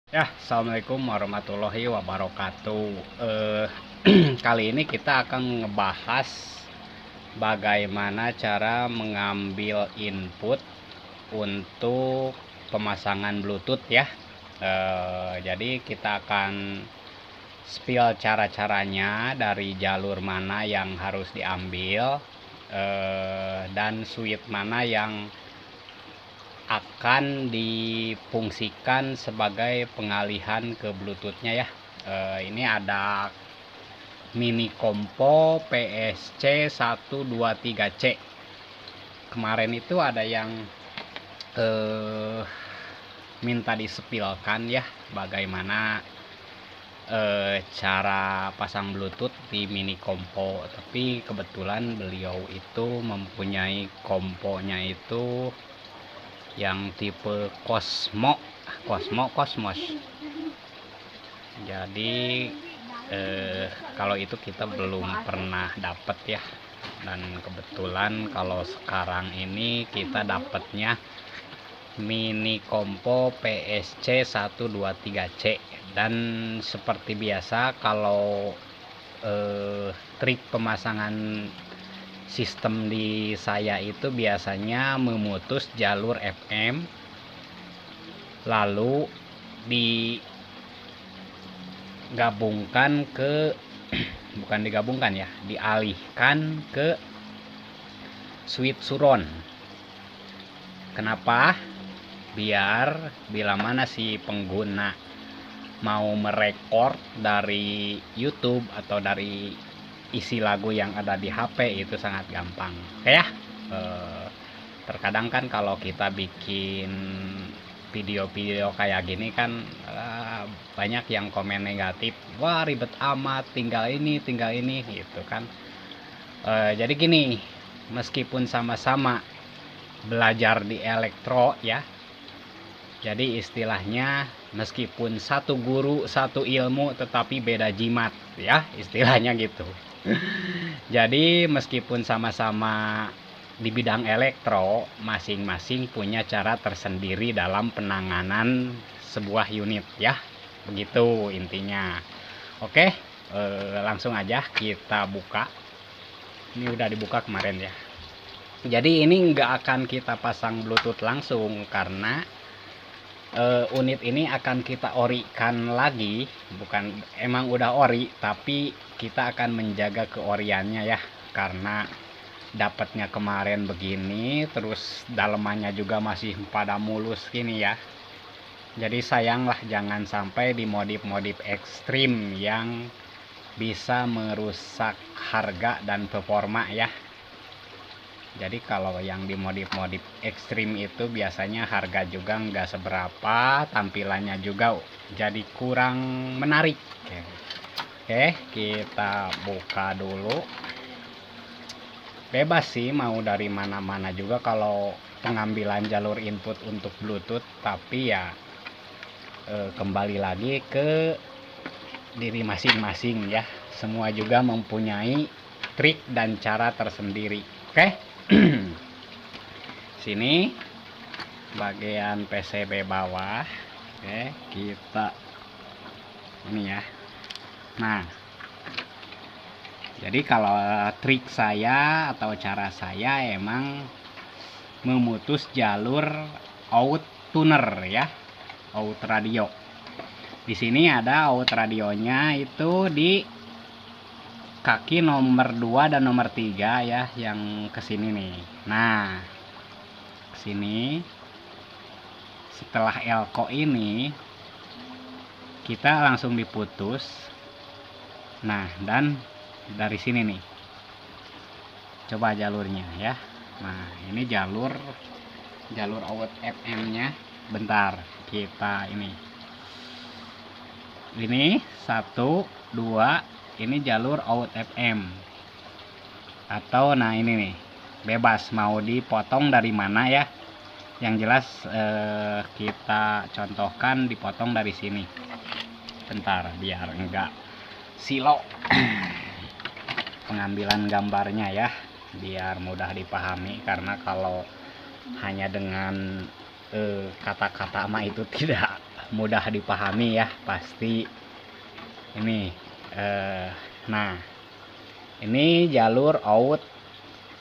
Ya, assalamualaikum warahmatullahi wabarakatuh. Kali ini kita akan ngebahas bagaimana cara mengambil input untuk pemasangan Bluetooth ya. Jadi kita akan spill cara-caranya dari jalur mana yang harus diambil dan switch mana yang akan difungsikan sebagai pengalihan ke Bluetoothnya ya. Ini ada mini compo PSC 123C. Kemarin itu ada yang minta disepilkan ya bagaimana cara pasang Bluetooth di mini compo, tapi kebetulan beliau itu mempunyai komponya itu yang tipe Cosmos. Jadi kalau itu kita belum pernah dapat ya, dan kebetulan kalau sekarang ini kita dapatnya mini compo PSC 123C. Dan seperti biasa kalau trik pemasangan sistem di saya itu biasanya memutus jalur FM, lalu digabungkan ke bukan digabungkan ya, dialihkan ke switch suron. Kenapa? Biar bila mana si pengguna mau merekord dari YouTube atau dari isi lagu yang ada di HP itu sangat gampang. Kayak terkadang kan kalau kita bikin video-video kayak gini kan banyak yang komen negatif, wah ribet amat, tinggal ini gitu kan. Jadi gini, meskipun sama-sama belajar di elektro ya, jadi istilahnya meskipun satu guru satu ilmu tetapi beda jimat ya, istilahnya gitu. Jadi meskipun sama-sama di bidang elektro, masing-masing punya cara tersendiri dalam penanganan sebuah unit ya, begitu intinya. Oke, langsung aja kita buka. Ini udah dibuka kemarin ya. Jadi ini nggak akan kita pasang Bluetooth langsung karena unit ini akan kita orikan lagi, bukan emang udah ori, tapi kita akan menjaga keoriannya ya, karena dapatnya kemarin begini, terus dalemannya juga masih pada mulus gini ya. Jadi sayanglah jangan sampai dimodif-modif ekstrim yang bisa merusak harga dan performa ya. Jadi kalau yang dimodif-modif ekstrim itu biasanya harga juga nggak seberapa, tampilannya juga jadi kurang menarik. Oke, kita buka dulu. Bebas sih mau dari mana-mana juga kalau pengambilan jalur input untuk Bluetooth, tapi ya kembali lagi ke diri masing-masing ya. Semua juga mempunyai trik dan cara tersendiri. Oke. Sini bagian PCB bawah. Oke, kita ini ya. Nah, jadi kalau trik saya atau cara saya emang memutus jalur out tuner ya, out radio. Di sini ada out radionya itu di kaki nomor 2 dan nomor 3 ya, yang kesini nih. Nah, kesini setelah elko ini kita langsung diputus. Nah, dan dari sini nih, coba jalurnya ya. Nah, ini jalur out FM nya. Bentar, kita ini 1, 2, ini jalur out FM. Atau nah ini nih, bebas mau dipotong dari mana ya. Yang jelas kita contohkan dipotong dari sini. Bentar, biar enggak silo pengambilan gambarnya ya, biar mudah dipahami, karena kalau hanya dengan kata-kata mah itu tidak mudah dipahami ya pasti ini. Nah ini jalur out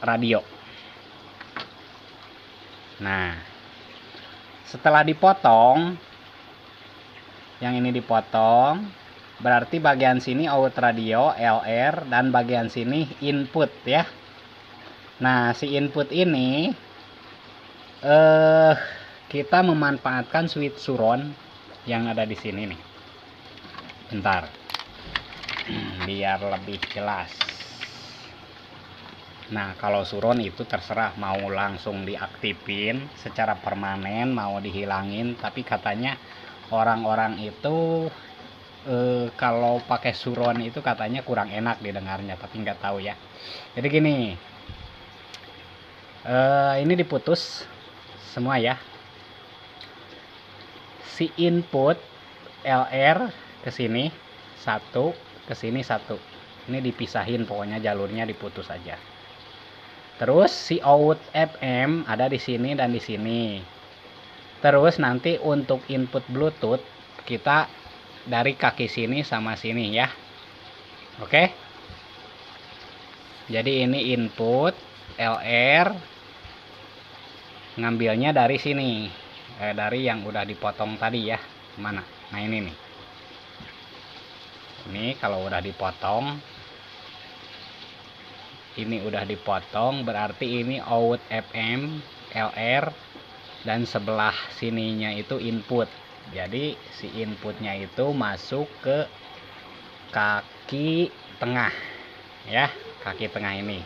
radio. Nah setelah dipotong, yang ini dipotong, berarti bagian sini out radio LR dan bagian sini input ya. Nah si input ini kita memanfaatkan switch Suron yang ada di sini nih. Bentar, biar lebih jelas. Nah kalau Suron itu terserah mau langsung diaktifin secara permanen, mau dihilangin, tapi katanya orang-orang itu kalau pakai Suron itu katanya kurang enak didengarnya, tapi nggak tahu ya. Jadi gini, ini diputus semua ya. Si input LR ke sini satu, ke sini satu. Ini dipisahin, pokoknya jalurnya diputus aja. Terus si out FM ada di sini dan di sini. Terus nanti untuk input Bluetooth kita dari kaki sini sama sini ya. Oke. Jadi ini input LR, ngambilnya dari sini, dari yang udah dipotong tadi ya. Mana? Nah ini nih. Ini kalau udah dipotong, ini udah dipotong, berarti ini out FM LR dan sebelah sininya itu input. Jadi si inputnya itu masuk ke kaki tengah ya, kaki tengah ini.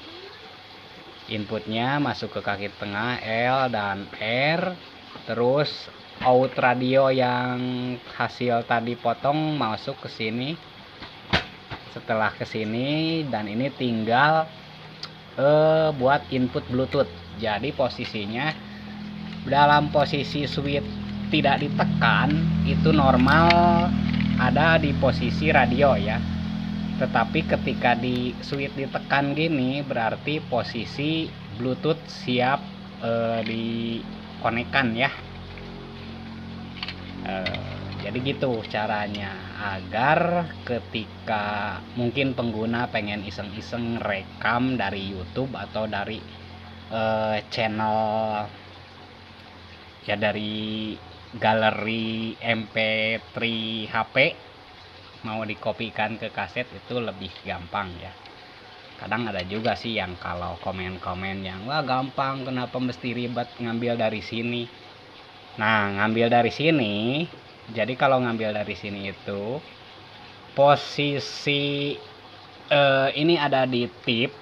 Inputnya masuk ke kaki tengah L dan R. Terus out radio yang hasil tadi potong masuk ke sini. Setelah ke sini, dan ini tinggal buat input Bluetooth. Jadi posisinya dalam posisi switch tidak ditekan itu normal ada di posisi radio ya. Tetapi ketika di switch ditekan gini berarti posisi Bluetooth siap dikonekkan ya. Jadi gitu caranya, agar ketika mungkin pengguna pengen iseng-iseng rekam dari YouTube atau dari channel ya, dari galeri MP3 HP, mau dikopikan ke kaset itu lebih gampang ya. Kadang ada juga sih yang kalau komen-komen yang wah gampang, kenapa mesti ribet ngambil dari sini. Nah ngambil dari sini, jadi kalau ngambil dari sini itu posisi ini ada di tip,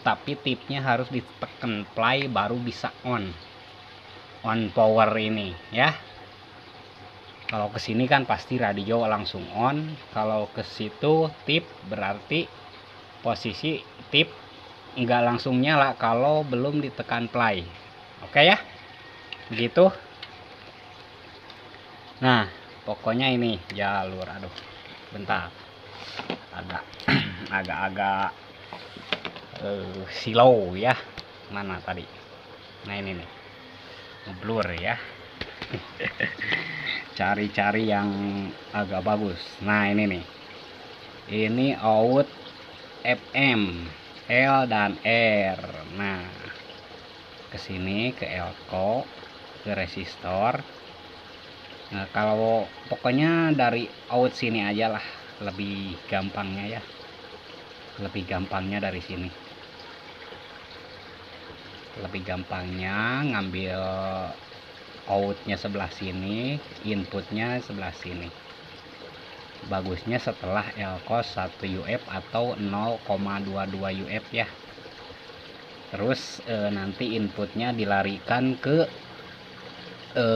tapi tipnya harus ditekan play baru bisa on power ini ya. Kalau ke sini kan pasti radio langsung on, kalau ke situ tip berarti posisi tip nggak langsung nyala kalau belum ditekan play. Oke ya, begitu. Nah pokoknya ini jalur, aduh bentar, agak silau ya. Mana tadi? Nah ini nih blur ya. Cari-cari yang agak bagus. Nah ini nih, ini out FM L dan R. Nah kesini ke elko, ke resistor. Nah kalau pokoknya dari out sini aja lah, lebih gampangnya ya, lebih gampangnya dari sini, lebih gampangnya ngambil outnya sebelah sini, inputnya sebelah sini. Bagusnya setelah elcos 1 UF atau 0,22 UF ya. Terus nanti inputnya dilarikan ke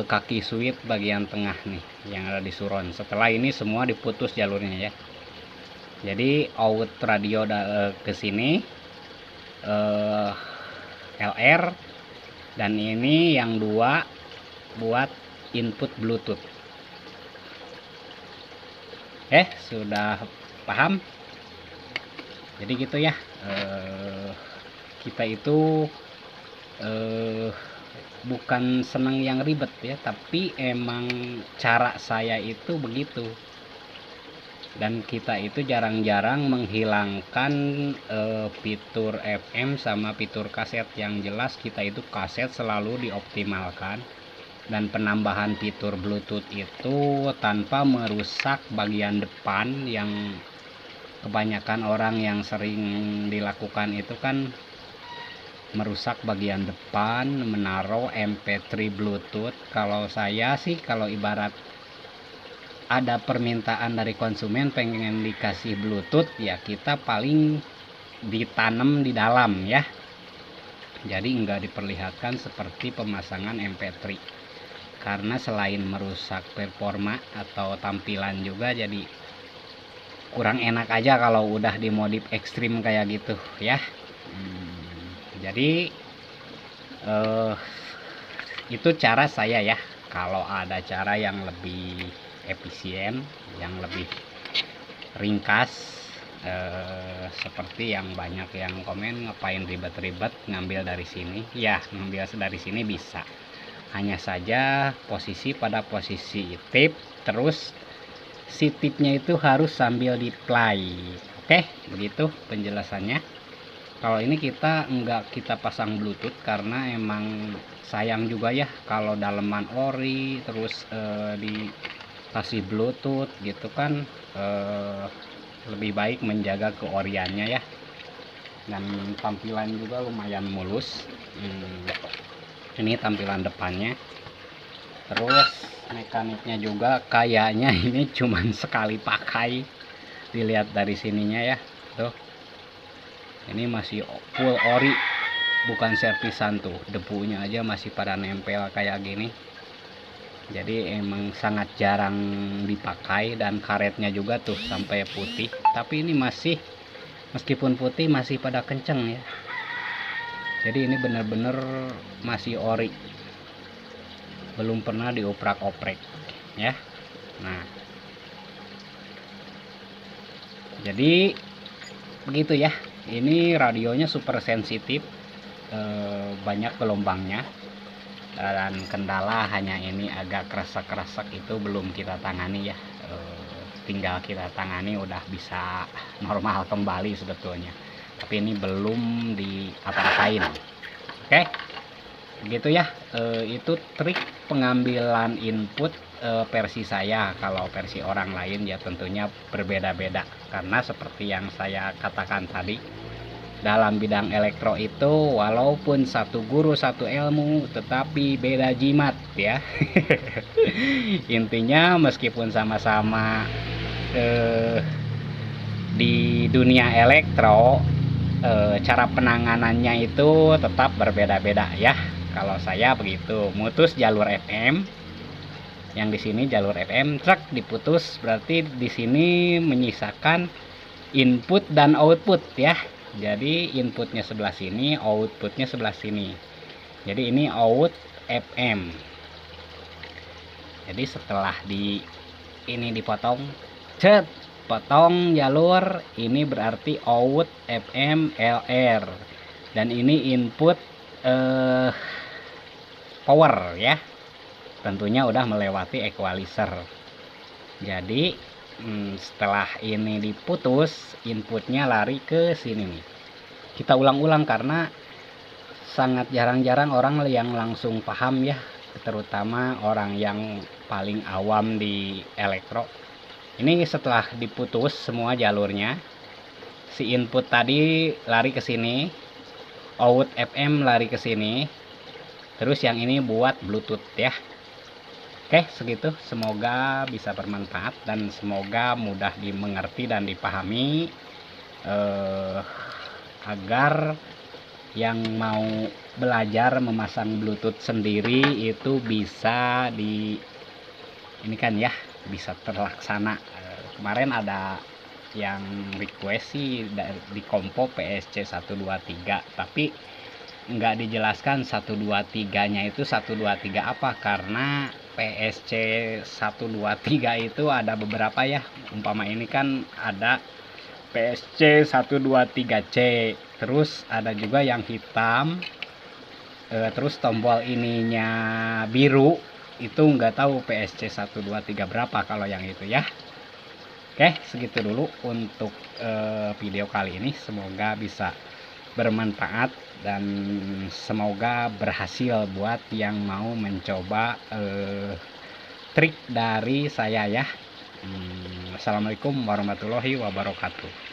kaki switch bagian tengah nih yang ada di Suron. Setelah ini semua diputus jalurnya ya. Jadi out radio ke sini LR, dan ini yang dua buat input Bluetooth. Sudah paham? Jadi gitu ya. Kita itu bukan senang yang ribet ya, tapi emang cara saya itu begitu. Dan kita itu jarang-jarang menghilangkan fitur FM sama fitur kaset. Yang jelas kita itu kaset selalu dioptimalkan, dan penambahan fitur Bluetooth itu tanpa merusak bagian depan. Yang kebanyakan orang yang sering dilakukan itu kan merusak bagian depan, menaruh MP3 Bluetooth. Kalau saya sih, kalau ibarat ada permintaan dari konsumen pengen dikasih Bluetooth, ya kita paling ditanam di dalam ya, jadi enggak diperlihatkan seperti pemasangan MP3, karena selain merusak performa atau tampilan juga jadi kurang enak aja kalau udah dimodif ekstrim kayak gitu ya. Jadi itu cara saya ya. Kalau ada cara yang lebih efisien, yang lebih ringkas, seperti yang banyak yang komen ngapain ribet-ribet ngambil dari sini, ya ngambil dari sini bisa, hanya saja pada posisi tip, terus si tipnya itu harus sambil di play. Oke, begitu penjelasannya. Kalau ini kita pasang Bluetooth karena emang sayang juga ya kalau daleman ori terus dikasih Bluetooth gitu kan, lebih baik menjaga keoriannya ya, dan tampilan juga lumayan mulus. Ini tampilan depannya, terus mekaniknya juga kayaknya ini cuman sekali pakai, dilihat dari sininya ya tuh, ini masih full ori, bukan servisan tuh, debunya aja masih pada nempel kayak gini. Jadi emang sangat jarang dipakai, dan karetnya juga tuh sampai putih, tapi ini masih, meskipun putih masih pada kenceng ya. Jadi ini bener-bener masih ori, belum pernah dioprak-oprek ya. Nah, jadi begitu ya. Ini radionya super sensitif, banyak gelombangnya, dan kendala hanya ini agak kresek-kresek, itu belum kita tangani ya. Tinggal kita tangani udah bisa normal kembali sebetulnya, tapi ini belum diapa-apain. Oke, begitu ya. Itu trik pengambilan input versi saya. Kalau versi orang lain ya tentunya berbeda-beda, karena seperti yang saya katakan tadi, dalam bidang elektro itu walaupun satu guru satu ilmu, tetapi beda jimat ya. Intinya meskipun sama-sama di dunia elektro, cara penanganannya itu tetap berbeda-beda ya. Kalau saya begitu, mutus jalur FM, yang di sini jalur FM truk diputus, berarti di sini menyisakan input dan output ya. Jadi inputnya sebelah sini, outputnya sebelah sini. Jadi ini out FM. Jadi setelah ini dipotong, potong jalur ini, berarti out FM LR, dan ini input power ya. Tentunya udah melewati equalizer. Jadi setelah ini diputus, inputnya lari ke sini nih. Kita ulang-ulang karena sangat jarang-jarang orang yang langsung paham ya, terutama orang yang paling awam di elektro. Ini setelah diputus semua jalurnya, si input tadi lari ke sini, out FM lari ke sini, terus yang ini buat Bluetooth ya. Oke, segitu. Semoga bisa bermanfaat dan semoga mudah dimengerti dan dipahami, agar yang mau belajar memasang Bluetooth sendiri itu bisa ini kan ya, bisa terlaksana. Kemarin ada yang request sih di kompo PSC 123, tapi nggak dijelaskan 123 nya itu 123 apa, karena PSC 123 itu ada beberapa ya. Umpama ini kan ada PSC 123C, terus ada juga yang hitam, terus tombol ininya biru, itu nggak tahu PSC 123 berapa kalau yang itu ya. Oke, segitu dulu untuk video kali ini. Semoga bisa bermanfaat dan semoga berhasil buat yang mau mencoba trik dari saya ya. Assalamualaikum warahmatullahi wabarakatuh.